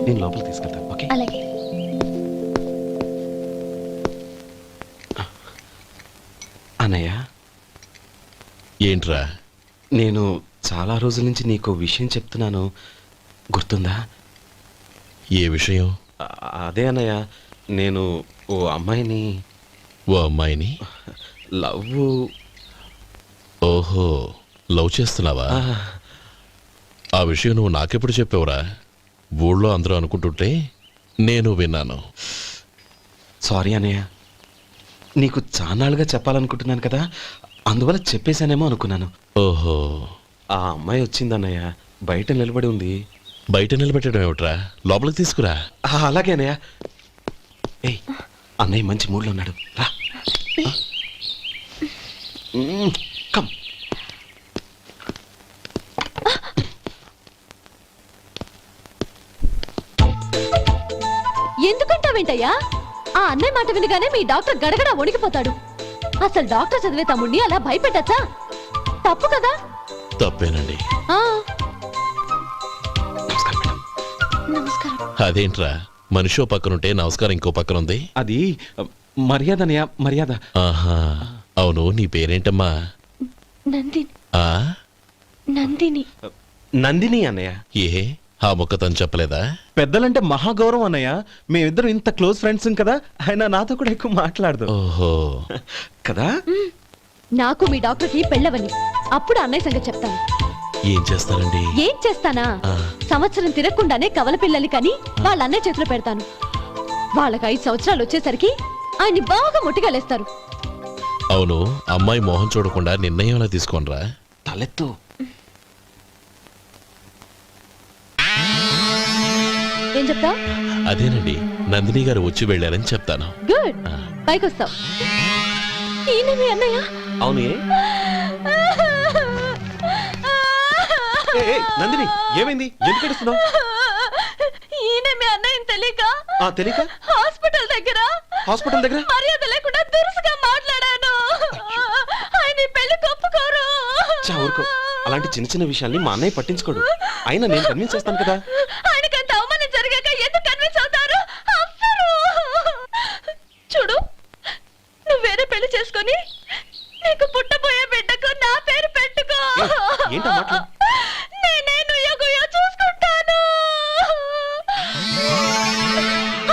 నేను లోపలికి తీసుకెళ్తాను. ఓకే అలాగే. అన్నయ్య, ఏంట్రా? నేను చాలా రోజుల నుంచి నీకు విషయం చెప్తున్నాను, గుర్తుందా? ఏ విషయం? అదే అన్నయ్య, నేను ఓ అమ్మాయిని ఓ అమ్మాయిని లవ్. ఓహో, లవ్ చేస్తున్నావా? ఆ విషయం నువ్వు నాకెప్పుడు చెప్పావురా? ఊళ్ళో అందరూ అనుకుంటుంటే నేను విన్నాను. సారీ అన్నయ్య, నీకు చాన్నాళ్ళుగా చెప్పాలనుకుంటున్నాను కదా, అందువల్ల చెప్పేశానేమో అనుకున్నాను. ఓహో, ఆ అమ్మాయి వచ్చిందన్నయ్య, బయట నిలబడి ఉంది. బయట నిలబెట్టడం ఏమిట్రా? లోపలికి తీసుకురా. అలాగే అన్నయ్య. ఏయ్, అన్నయ్య మంచి మూడ్లో ఉన్నాడు, రా. కమ్. ఎందుకంటావేంటయ్యా? ఆ అన్నయ్య మాట వినగానే మీ డాక్టర్ గడగడ వణికిపోతాడు. అసలు డాక్టర్ చదివే తమ్ముడిని అలా భయపెట్టచ్చా? తప్పు కదా? తప్పేనండి. నమస్కారం. అదేంట్రా, మనిషో పక్కనుంటే నమస్కారం ఇంకో పక్కన ఉంది? అది మర్యాద అన్నయ్య, మర్యాద. ఆహా, అవును, నీ పేరేంటమ్మా? నందిని. ఆ నందిని. నందిని అన్నయ్య. ఏ, ఆ మొక్క తను చెప్పలేదా? పెద్దలంటే మహాగౌరవం అన్నయ్య, మేమిద్దరం ఇంత క్లోజ్ ఫ్రెండ్స్ కదా, ఆయన నాతో కూడా ఎక్కువ మాట్లాడదు. ఓహో కదా. నాకు మీ డాక్టర్కి పెళ్ళవని, అప్పుడు అన్నయ్య సంగతి చెప్తాను. ఏం చేస్తారండి? ఏం చేస్తానా? సంవత్సరం తిరగకుండానే కవల పిల్లల్ని కని వాళ్ళ అన్నయ్య చేతిలో పెడతాను. వాళ్ళకి 5 సంవత్సరాలు వచ్చేసరికి ఆయన్ని బాగా ముట్టిగలేస్తారు. అవును, అమ్మాయి మోహం చూడకుండా నిర్ణయం ఎలా తీసుకోనరా? తలెత్తు. ఏం చెప్తా? అదేనండి, నందిని గారు వచ్చి వెళ్ళారని చెప్తాను. గుడ్, పైకొస్తావు. ఈయన మీ అన్నయ్య? అవును. నందిని, ఏమైంది? ఎందుకు ఏడుస్తున్నావు? ఈయన మీ అన్నయ్యని తెలియక తెలియక హాస్పిటల్ దగ్గర మర్యాద లేకుండా దురుసుగా మాట్లాడాను. ఆయన ఈ పెళ్లికి ఒప్పుకోరు. ఊరుకో, అలాంటి చిన్న చిన్న విషయాల్ని మా అన్నయ్య పట్టించుకోడు. అయినా నేను కన్విన్స్ చేస్తాను కదా. ఆయనకంత అవమానం జరిగాక ఎందుకు కన్విన్స్ అవుతారు? చూడు, నువ్వు వేరే పెళ్లి చేసుకొని నీకు పుట్టబోయే బిడ్డకు నా పేరు పెట్టుకో. ఏంటో మాట్లాడు. నేనే నుయ్యగుయ్య చూసుకుంటాను.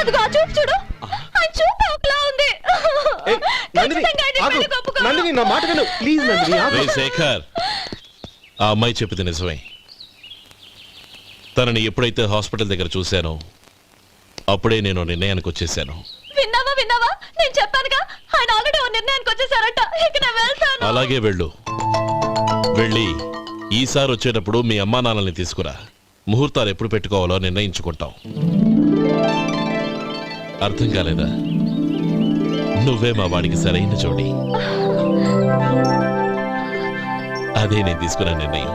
అదిగో ఆ చూపు చూడు, ఆయన చూపు ఒకలా ఉంది. నందిని, నా మాట విను ప్లీజ్. నందిని, రేయ్ శేఖర్, ఆ అమ్మాయి చెప్పింది నిజమే. తనని ఎప్పుడైతే హాస్పిటల్ దగ్గర చూశానో అప్పుడే నేను నిర్ణయానికి వచ్చేసాను. విన్నావా? నేను చెప్పానుగా, ఆయన ఆల్రెడీ ఓ నిర్ణయానికి వచ్చేసారట. ఇక నేను వెళ్తాను. అలాగే వెళ్ళు. వెళ్ళి ఈసారి వచ్చేటప్పుడు మీ అమ్మా నాన్నల్ని తీసుకురా. ముహూర్తాలు ఎప్పుడు పెట్టుకోవాలో నిర్ణయించుకుంటాం. అర్థం కాలేదా? నువ్వే మా వాడికి సరైన జోడి. అదే నేను తీసుకున్న నిర్ణయం.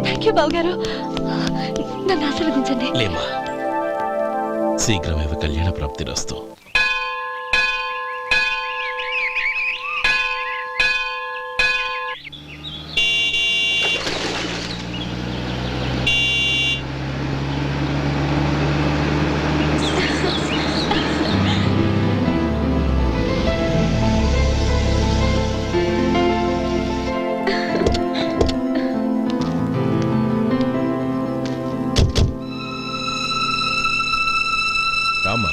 థ్యాంక్ యూ బాబు గారు, నన్ను ఆశీర్వదించండి. లేమా, శీఘ్రమేవ కళ్యాణ ప్రాప్తిరస్తు. రామా,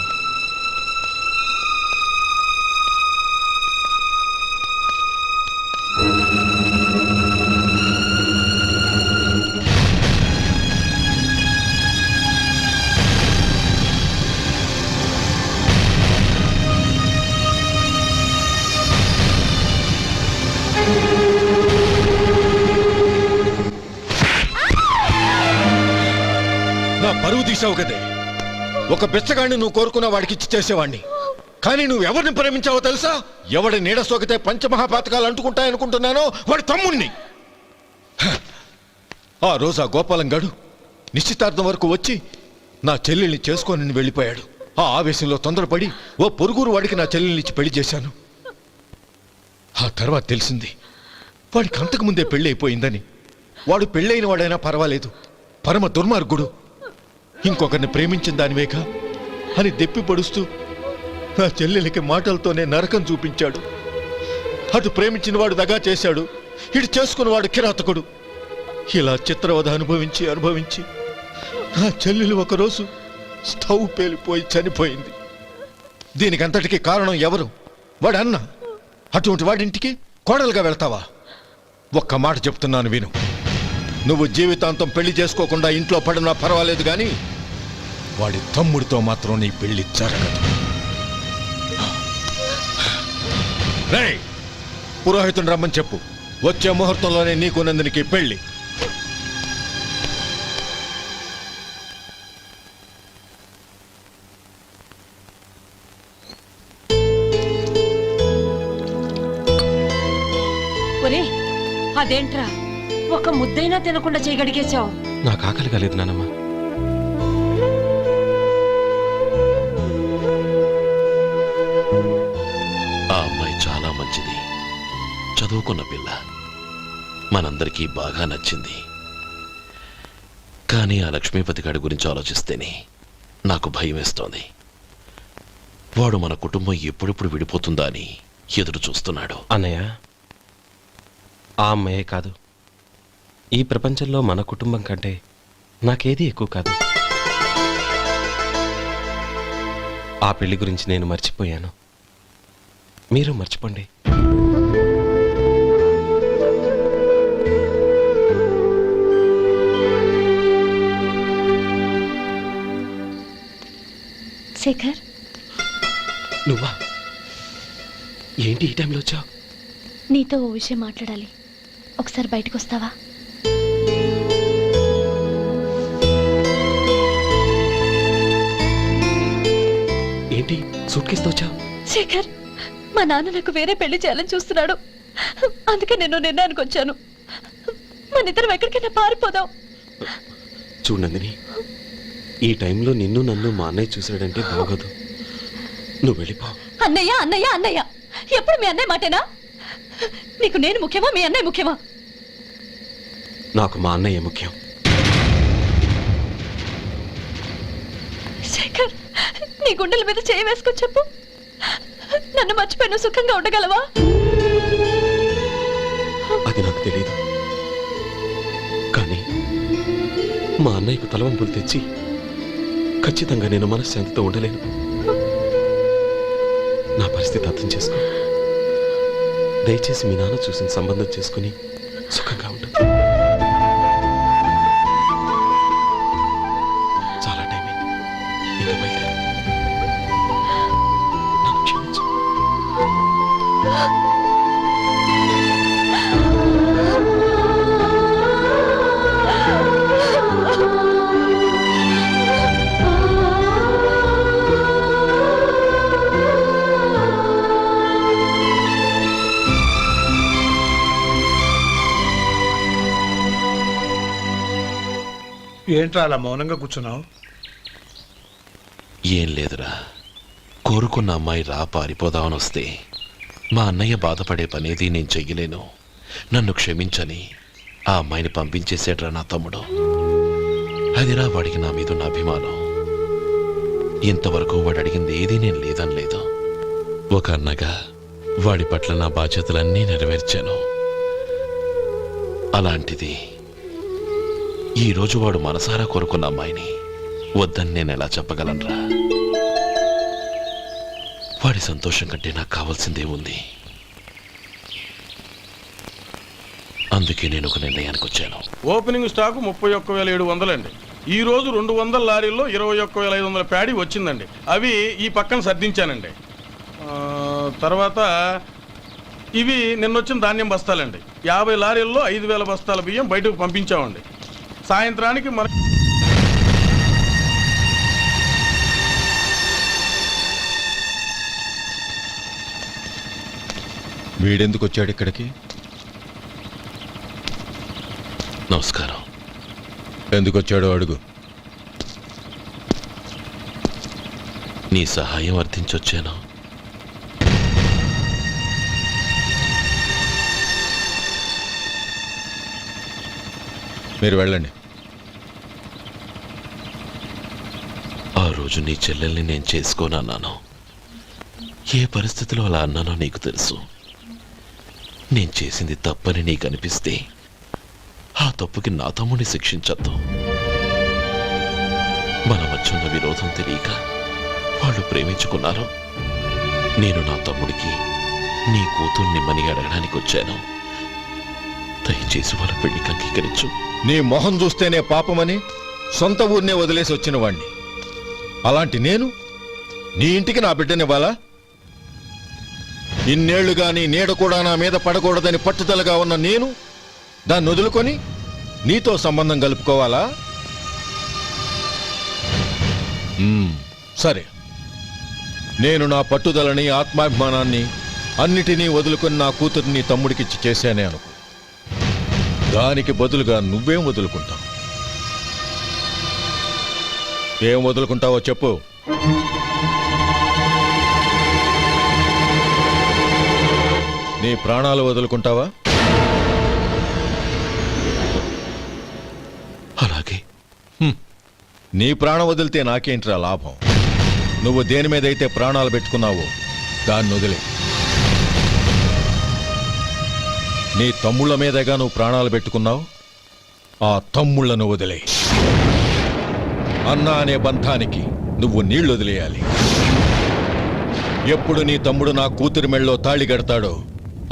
నా పరువు తీసావు కదే. ఒక బిచ్చగాడిని నువ్వు కోరుకున్న వాడికి ఇచ్చి చేసేవాడిని. కానీ నువ్వు ఎవరిని ప్రేమించావో తెలుసా? ఎవడి నీడ సోకితే పంచమహాపాతకాలు అంటుకుంటాయనుకుంటున్నానో వాడి తమ్ముణ్ణి. ఆ రోజు ఆ గోపాలం గడు నిశ్చితార్థం వరకు వచ్చి నా చెల్లెల్ని చేసుకొని వెళ్ళిపోయాడు. ఆ ఆవేశంలో తొందరపడి ఓ పొరుగురు వాడికి నా చెల్లెల్ని ఇచ్చి పెళ్లి చేశాను. ఆ తర్వాత తెలిసింది వాడికి అంతకు ముందే పెళ్లి అయిపోయిందని. వాడు పెళ్ళైన వాడైనా పర్వాలేదు, పరమ దుర్మార్గుడు. ఇంకొకరిని ప్రేమించిన దానివేగా అని దెప్పి పడుస్తూ నా చెల్లెలికి మాటలతోనే నరకం చూపించాడు. అటు ప్రేమించిన వాడు దగా చేశాడు, ఇటు చేసుకున్నవాడు కిరాతకుడు. ఇలా చిత్రవధ అనుభవించి అనుభవించి నా చెల్లెలు ఒకరోజు స్టవ్ పేలిపోయి చనిపోయింది. దీనికంతటికీ కారణం ఎవరు? వాడు అన్న. అటువంటి వాడింటికి కోడలుగా వెళ్తావా? ఒక్క మాట చెప్తున్నాను విను. నువ్వు జీవితాంతం పెళ్లి చేసుకోకుండా ఇంట్లో పడినా పర్వాలేదు కానీ వాడి తమ్ముడితో మాత్రం నీ పెళ్లి జరగదు. రేయ్, పురోహితుని రమ్మని చెప్పు. వచ్చే ముహూర్తంలోనే నీకు నందినికి పెళ్లి. ఒరే, అదేంట్రా ఒక ముద్దైనా తినకుండా చేయగడిగేశావు? నాకు ఆకలి కాలేదు నానమ్మ. ఆ అమ్మాయి చాలా మంచిది, చదువుకున్న పిల్ల, మనందరికీ బాగా నచ్చింది. కానీ ఆ లక్ష్మీపతి గారి గురించి ఆలోచిస్తేనే నాకు భయం వేస్తోంది. వాడు మన కుటుంబం ఎప్పుడెప్పుడు విడిపోతుందా అని ఎదురు చూస్తున్నాడు. అన్నయ్య, ఆ అమ్మాయే కాదు, ఈ ప్రపంచంలో మన కుటుంబం కంటే నాకేది ఎక్కువ కాదు. ఆ పెళ్లి గురించి నేను మర్చిపోయాను, మీరు మర్చిపోండి. శేఖర్, నువ్వా? ఏంటి ఈ టైంలో వచ్చావు? నీతో ఓ విషయం మాట్లాడాలి. ఒకసారి బయటకు వస్తావా? ఏంటి సూట్ కేసుతో వచ్చావు? శేఖర్, మా నాన్న నాకు వేరే పెళ్లి చేయాలని చూస్తున్నాడు. అందుకే నేను నిర్ణయానికి వచ్చాను. మన ఇద్దరం ఎక్కడికైనా పారిపోదాం. చూడు నందిని, ఈ టైంలో నిన్ను నన్ను మా అన్నయ్య చూసాడంటే బాగోదు. నువ్వు వెళ్ళిపో. అన్నయ్య అన్నయ్య అన్నయ్య, ఎప్పుడు మీ అన్నయ్య మాటేనా? నీకు నేను ముఖ్యమా, మీ అన్నయ్య ముఖ్యమా? నాకు మా అన్నయ్య ముఖ్యం. శేఖర్, నీ గుండెల మీద చేయి వేసుకొని చెప్పు, నన్ను మర్చిపోయిన సుఖంగా ఉండగలవా? అది నాకు తెలియదు, కానీ మా అన్నయ్యకు తలవంపులు తెచ్చి ఖచ్చితంగా నేను మనశ్శాంతితో ఉండలేను. నా పరిస్థితి అర్థం చేసుకో. దయచేసి మీ నాన్న చూసిన సంబంధం చేసుకుని సుఖంగా ఉండు. చాలా టైం అయింది, ఇంకా బయలుదేరు. నన్ను క్షమించు. ఏంట్రా అలా మౌనంగా కూర్చున్నావు? ఏం లేదురా, కోరుకున్న అమ్మాయి రా పారిపోదామని వస్తే మా అన్నయ్య బాధపడే పనేది నేను చెయ్యలేను, నన్ను క్షమించని ఆ అమ్మాయిని పంపించేసాడ్రా నా తమ్ముడు. అదిరా వాడికి నా మీద ఉన్న అభిమానం. ఇంతవరకు వాడు అడిగింది ఏదీ నేను లేదనలేదు. ఒక అన్నగా వాడి పట్ల నా బాధ్యతలన్నీ నెరవేర్చాను. అలాంటిది ఈరోజు వాడు మనసారా కోరుకున్న అమ్మాయిని వద్దని నేను ఎలా చెప్పగలనురా? వాడి సంతోషం కంటే నాకు కావాల్సిందే ఉంది. అందుకే నేను ఒక నిర్ణయానికి వచ్చాను. ఓపెనింగ్ స్టాకు 31,700 అండి. ఈ రోజు 200 లారీల్లో 21,500 ప్యాడీ వచ్చిందండి. అవి ఈ పక్కన సర్దించానండి. తర్వాత ఇవి నిన్నొచ్చిన ధాన్యం బస్తాలండి. 50 లారీల్లో 5,000 బస్తాల బియ్యం బయటకు పంపించామండి. సాయంత్రానికి మన వీడెందుకు వచ్చాడు ఇక్కడికి? నమస్కారం. ఎందుకు వచ్చాడో అడుగు. నీ సహాయం అర్థించొచ్చాను. మీరు వెళ్ళండి. రోజు నీ చెల్లెల్ని నేను చేసుకోనన్నాను. ఏ పరిస్థితిలో అలా అన్నానో నీకు తెలుసు. నేను చేసింది తప్పని నీకు అనిపిస్తే ఆ తప్పుకి నా తమ్ముడిని శిక్షించద్దు. మన మధ్య ఉన్న విరోధం తెలియక వాళ్ళు ప్రేమించుకున్నారు. నేను నా తమ్ముడికి నీ కూతుర్ని మని అడగడానికి వచ్చాను. దయచేసి వాళ్ళ పెళ్లికి అంగీకరించు. నీ మొహం చూస్తేనే పాపమని సొంత ఊరినే వదిలేసి వచ్చిన వాణ్ణి. అలాంటి నేను నీ ఇంటికి నా బిడ్డనివ్వాలా? ఇన్నేళ్లుగా నీ నీడ కూడా నా మీద పడకూడదని పట్టుదలగా ఉన్న నేను దాన్ని వదులుకొని నీతో సంబంధం కలుపుకోవాలా? సరే, నేను నా పట్టుదలని ఆత్మాభిమానాన్ని అన్నిటినీ వదులుకొని నా కూతుర్ని తమ్ముడికిచ్చి చేశానే అనుకో. దానికి బదులుగా నువ్వేం వదులుకుంటావు? ఏం వదులుకుంటావో చెప్పు. నీ ప్రాణాలు వదులుకుంటావా? అలాగే. నీ ప్రాణం వదిలితే నాకేంట్రా లాభం? నువ్వు దేని మీదైతే ప్రాణాలు పెట్టుకున్నావో దాన్ని వదిలే. నీ తమ్ముళ్ళ మీదగా నువ్వు ప్రాణాలు పెట్టుకున్నావు, ఆ తమ్ముళ్లను వదిలే. అన్న అనే బంధానికి నువ్వు నీళ్లు వదిలేయాలి. ఎప్పుడు నీ తమ్ముడు నా కూతురి మెళ్ళలో తాళి కడతాడో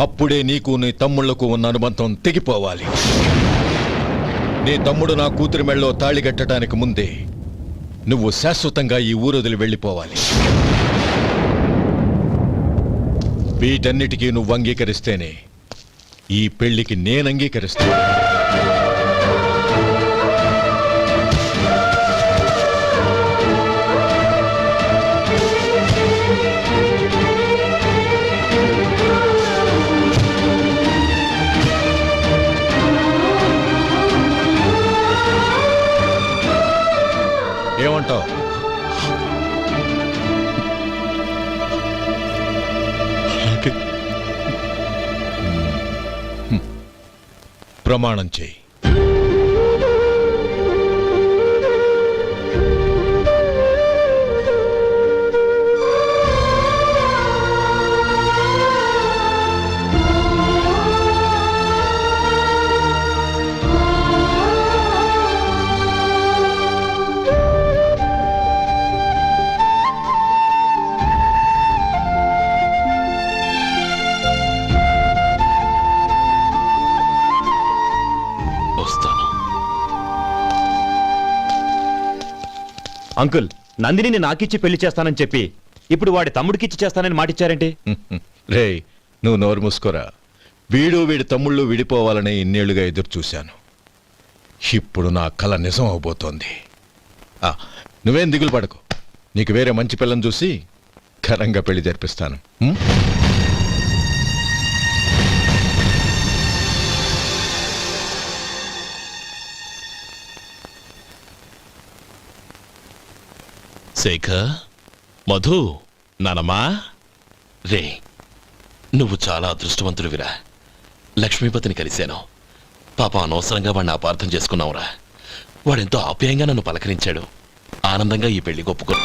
అప్పుడే నీకు నీ తమ్ముళ్లకు ఉన్న అనుబంధం తెగిపోవాలి. నీ తమ్ముడు నా కూతురి మెళ్ళలో తాళి కట్టడానికి ముందే నువ్వు శాశ్వతంగా ఈ ఊరు వదిలి వెళ్ళిపోవాలి. వీటన్నిటికీ నువ్వు అంగీకరిస్తేనే ఈ పెళ్లికి నేను అంగీకరిస్తాను. ఏమంటావు? ప్రమాణం చేయి. వస్తాను. అంకుల్, నందినిని నాకిచ్చి పెళ్లి చేస్తానని చెప్పి ఇప్పుడు వాడి తమ్ముడికిచ్చి చేస్తానని మాటిచ్చారేంటి? రేయ్, నువ్వు నోరు మూసుకోరా. వీడి తమ్ముళ్ళు విడిపోవాలని ఇన్నేళ్లుగా ఎదురు చూశాను. ఇప్పుడు నా కల నిజం అవబోతోంది. నువ్వేం దిగులు పడకు. నీకు వేరే మంచి పిల్లని చూసి ఘనంగా పెళ్లి జరిపిస్తాను. శేఖర్, మధు, నానమ్మా, రే, నువ్వు చాలా అదృష్టవంతుడివిరా. లక్ష్మీపతిని కలిశాను. పాపం అనవసరంగా వాడిని అపార్థం చేసుకున్నావురా. వాడెంతో ఆప్యాయంగా నన్ను పలకరించాడు. ఆనందంగా ఈ పెళ్లి ఒప్పుకో.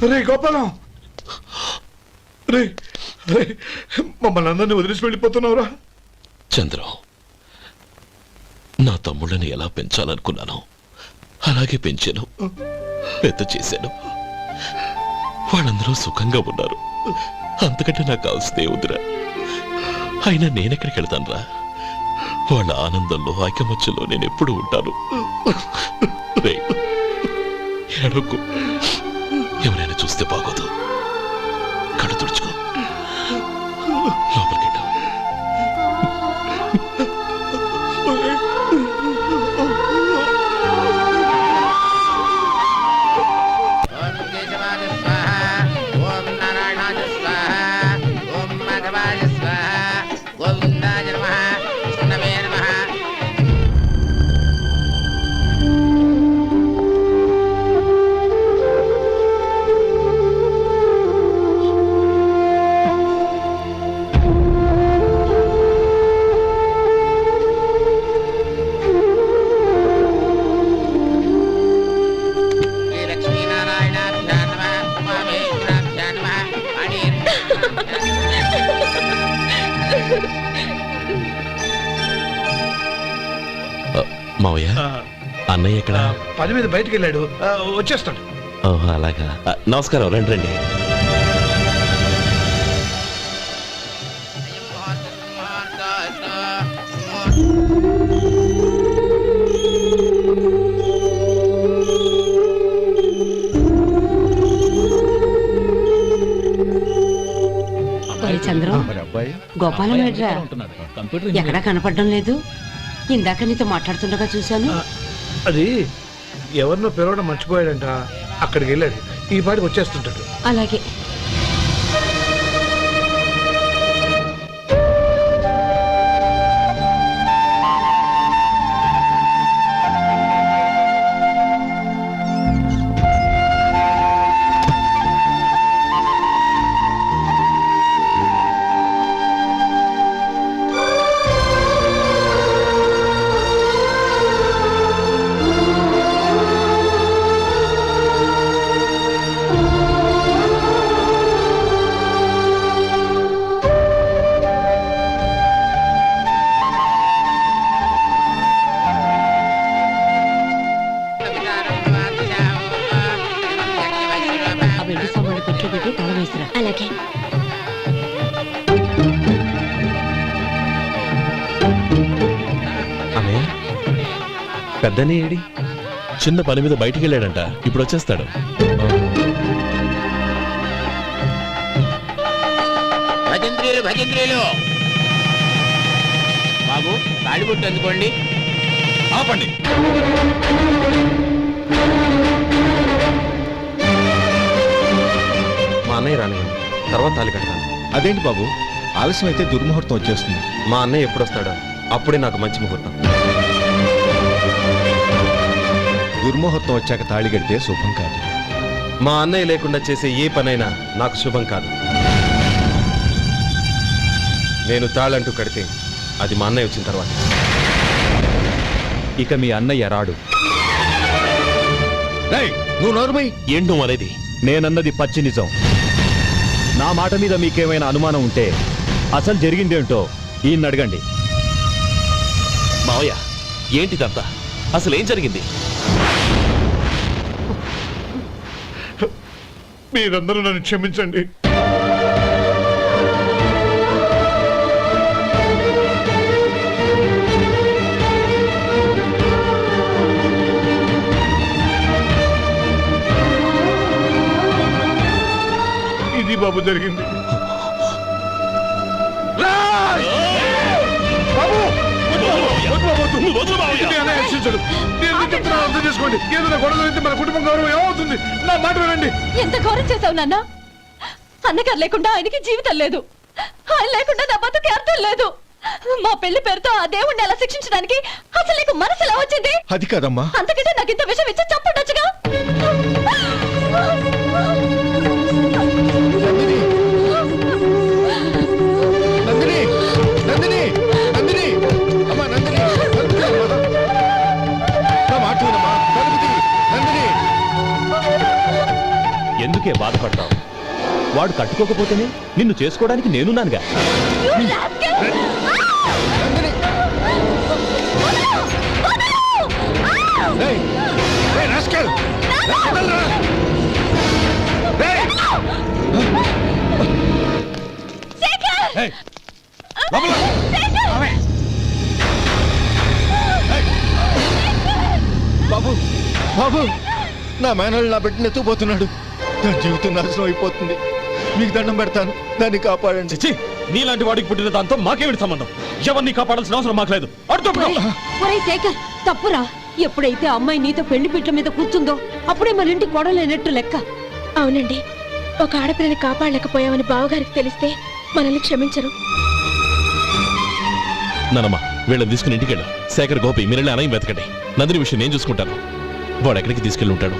రే గోపాలం, రే రే, మమ్మల్ని అందరినీ వదిలేసి వెళ్ళిపోతున్నావురా? చంద్రం, నా తమ్ముళ్ళని ఎలా పెంచాలనుకున్నానో అలాగే పెంచాను, పెద్ద చేశాను. వాళ్ళందరూ సుఖంగా ఉన్నారు. అంతకంటే నాకు కావలసిందే వద్దురా. అయినా నేనెక్కడికి వెళ్తానురా? వాళ్ళ ఆనందంలో ఐకమత్యంలో నేను ఎప్పుడు ఉంటాను. రే, ఏడవకు. ఎవరైనా చూస్తే బాగోదు. కళ్ళు తుడుచుకో. లోపలికి వెళ్ళు. మావయ్య అన్నయ్య ఎక్కడ పని మీద బయటికి వెళ్ళాడు, వచ్చేస్తాడు. ఓహో అలాగా నమస్కారం, రండి రండి. ఒరే చంద్రం, మరి అబ్బాయి గోపాలం ఏడ్రా? ఎక్కడా కనపడడం లేదు. ఇందాక నీతో మాట్లాడుతుండగా చూశాను. అది ఎవరినో పిలవడం మర్చిపోయాడంట, అక్కడికి వెళ్ళాడు. ఈ పాటికి వచ్చేస్తుంటాడు. అలాగే. ఆ వెండి సామాన్లు పెట్టి పెట్టి తల వేసిరా. అలాగే. అన్నయ్య పెద్దనే ఏడి? చిన్న పని మీద బయటికి వెళ్ళాడంట, ఇప్పుడు వచ్చేస్తాడు. భజంత్రీలు భజంత్రీలు బాబు తాడిబుట్టు అందుకోండి. ఆపండి. మా అన్నయ్య రానివ్వండి, తర్వాత తాళి కడతాను. అదేంటి బాబు, ఆలస్యం అయితే దుర్ముహూర్తం వచ్చేస్తుంది. మా అన్నయ్య ఎప్పుడు వస్తాడో అప్పుడే నాకు మంచి ముహూర్తం. దుర్ముహూర్తం వచ్చాక తాళి కడితే శుభం కాదు. మా అన్నయ్య లేకుండా చేసే ఏ పనైనా నాకు శుభం కాదు. నేను తాళంటూ కడితే అది మా అన్నయ్య వచ్చిన తర్వాత. ఇక మీ అన్నయ్య రాడు. రేయ్, నువ్వు నోరుమై. ఏంటో మరేది? నేనన్నది పచ్చి నిజం. నా మాట మీద మీకేమైనా అనుమానం ఉంటే అసలు జరిగిందేంటో ఈయన్ని అడగండి. మావయ్య ఏంటిదంతా? అసలు ఏం జరిగింది? మీరందరూ నన్ను క్షమించండి. ఇది బాబు జరిగింది. బాబు! ఇది అన్నయ్య రక్షించడు. నేను ఎందుకు చెప్తున్నానో అర్థం చేసుకోండి. ఏదైనా గొడవ జరిగితే మన కుటుంబం గౌరవం ఏమవుతుంది? నా మాట వినండి. ఎంత ఘోరం చేసావు నాన్న. అన్నగారు లేకుండా ఆయనకి జీవితం లేదు, ఆయన లేకుండా నా బతుకి అర్థం లేదు. మా పెళ్లి పేరుతో ఆ దేవుణ్ణి ఎలా శిక్షించడానికి అసలు నీకు మనసు ఎలా వచ్చింది? అది కాదమ్మా. అంతకంటే నాకు ఇంత విషయం ఇచ్చి చంపడొచ్చుగా. నందిని, నందిని, నందిని, అమ్మా నందిని, నందిని అమ్మా. నా మాట వినమ్మా. తలుపు తీ. నందిని. ఎందుకే బాధపడతావు? వాడు కట్టుకోకపోతేనే నిన్ను చేసుకోవడానికి నేనున్నానుగా. You rascal! నందిని. రేయ్, రేయ్ రాస్కెల్. వదలరా. రేయ్. రేయ్. లోపల. రేయ్. బాబు, బాబు, నా మేనల్ని నా బిడ్డను ఎత్తుకుపోతున్నాడు. నా జీవితం నాశనం అయిపోతుంది. మీకు దండం పెడతాను, దాన్ని కాపాడండి. చిచి, నీలాంటి వాడికి పుట్టిన దాంతో మాకేమిటి సంబంధం? ఎవరిని కాపాడాల్సిన అవసరం మాకు లేదు. ఒరే శేఖర్, తప్పురా. ఎప్పుడైతే అమ్మాయి నీతో పెళ్లి పీటల మీద కూర్చుందో అప్పుడే మన ఇంటి కొడలేనట్టు లెక్క. అవునండి, ఒక ఆడపిల్లని కాపాడలేకపోయామని బావగారికి తెలిస్తే మనల్ని క్షమించరు. నానమ్మ వీళ్ళని తీసుకుని ఇంటికి వెళ్ళు. శేఖర్, గోపి మీరెళ్ళి అన్నయ్య వెతకండి. నందిని విషయం నేను చూసుకుంటాను. వాడు ఎక్కడికి తీసుకెళ్ళి ఉంటాడు?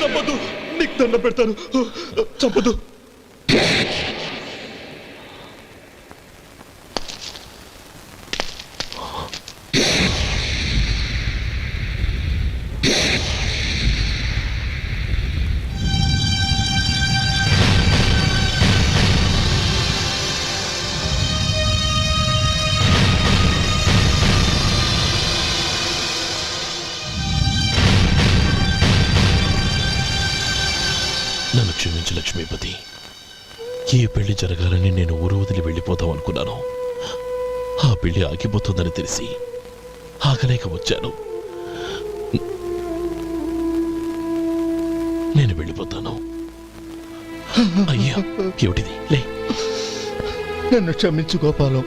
చంపదు, నీకు దండ పెడతాను, చంపదు. నన్ను క్షమించు లక్ష్మీపతి. ఏ పెళ్లి జరగాలని నేను ఊరు వదిలి వెళ్ళిపోతాం అనుకున్నాను. ఆ పెళ్లి ఆగిపోతుందని తెలిసి ఆగలేక వచ్చాను. నేను వెళ్ళిపోతాను. అయ్యా, ఏమిటిది? లే. నన్ను క్షమించు గోపాలం.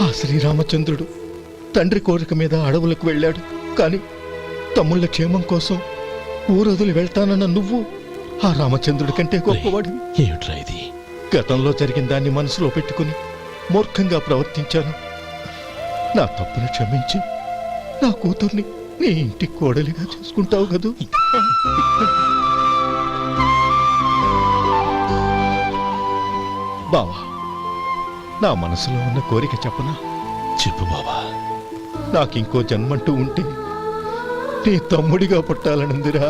ఆ శ్రీరామచంద్రుడు తండ్రి కోరిక మీద అడవులకు వెళ్ళాడు. కానీ తమ్ముళ్ళ క్షేమం కోసం ఊరొదిలి వెళ్తానన్న నువ్వు ఆ రామచంద్రుడి కంటే గొప్పవాడివి. ఏమిట్రా ఇది? గతంలో జరిగిన దాన్ని మనసులో పెట్టుకుని మూర్ఖంగా ప్రవర్తించాను. నా తప్పును క్షమించి నా కూతుర్ని నీ ఇంటి కోడలిగా చూసుకుంటావు కదూ. బావా, నా మనసులో ఉన్న కోరిక చెప్పనా? చెప్పు బావా. నాకింకో జన్మంటూ ఉంటే నీ తమ్ముడిగా పుట్టాలనుందిరా.